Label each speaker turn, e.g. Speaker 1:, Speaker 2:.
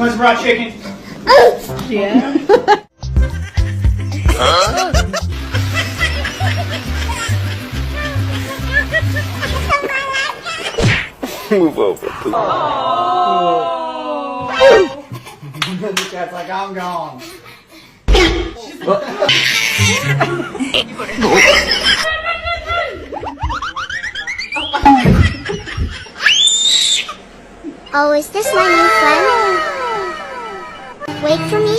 Speaker 1: What's brought chicken?
Speaker 2: Yeah.
Speaker 3: Move over, please.
Speaker 1: The cat's like, I'm gone.
Speaker 4: Oh, is this my new friend? Wait for me.